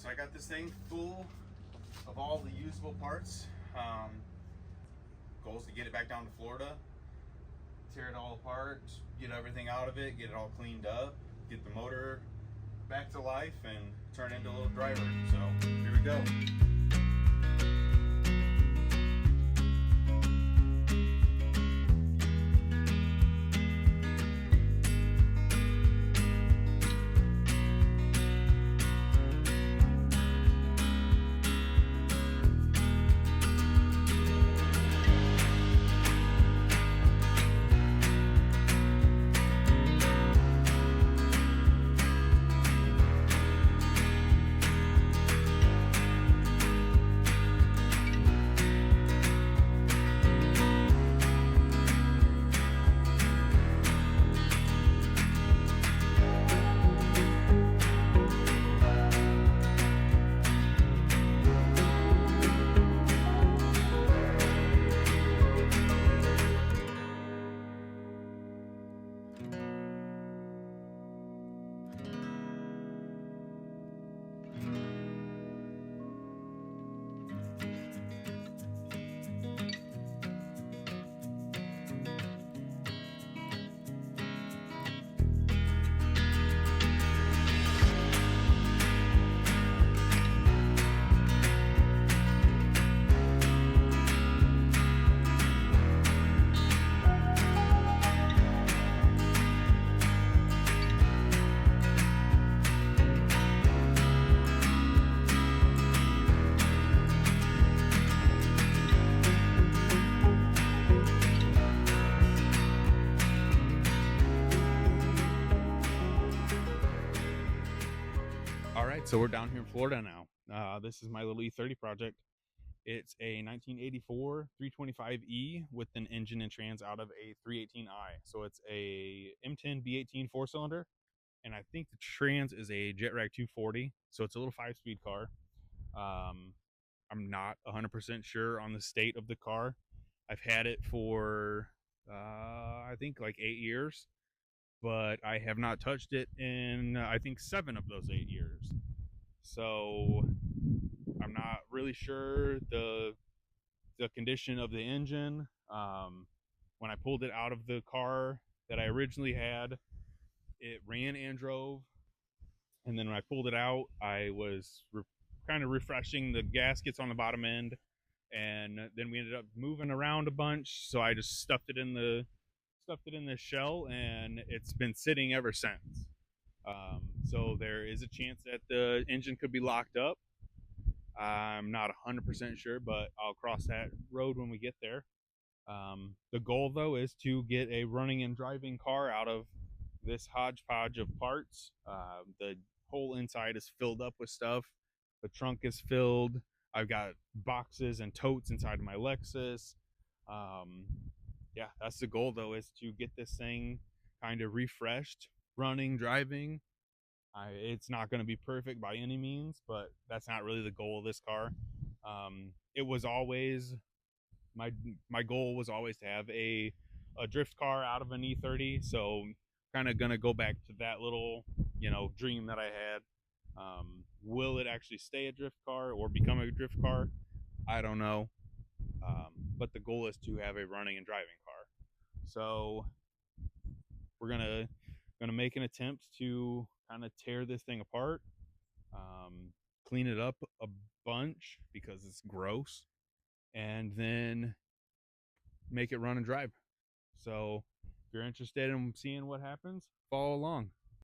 So I got this thing full of all the usable parts. Goal is to get it back down to Florida, tear it all apart, get everything out of it, get it all cleaned up, get the motor back to life, and turn it into a little driver. So here we go. So we're down here in Florida now. This is my little E30 project. It's a 1984 325E with an engine and trans out of a 318i. So it's a M10 B18 4-cylinder, and I think the trans is a Getrag 240. So it's a little 5-speed car. I'm not 100% sure on the state of the car. I've had it for I think like 8 years, but I have not touched it in I think 7 of those 8 years. So I'm not really sure the condition of the engine. When I pulled it out of the car that I originally had, it ran and drove. And then when I pulled it out, I was kind of refreshing the gaskets on the bottom end. And then we ended up moving around a bunch. So I just stuffed it in the shell, and it's been sitting ever since. So there is a chance that the engine could be locked up. I'm not 100% sure, but I'll cross that road when we get there. The goal, though, is to get a running and driving car out of this hodgepodge of parts. The whole inside is filled up with stuff. The trunk is filled. I've got boxes and totes inside of my Lexus. Yeah, that's the goal, though, is to get this thing kind of refreshed, running, driving. It's not going to be perfect by any means, but that's not really the goal of this car. It was always my goal was always to have a drift car out of an E30. So kind of going to go back to that little, dream that I had. Will it actually stay a drift car or become a drift car? I don't know. But the goal is to have a running and driving car. So we're gonna make an attempt to kind of tear this thing apart, clean it up a bunch because it's gross, and then make it run and drive. So if you're interested in seeing what happens, follow along.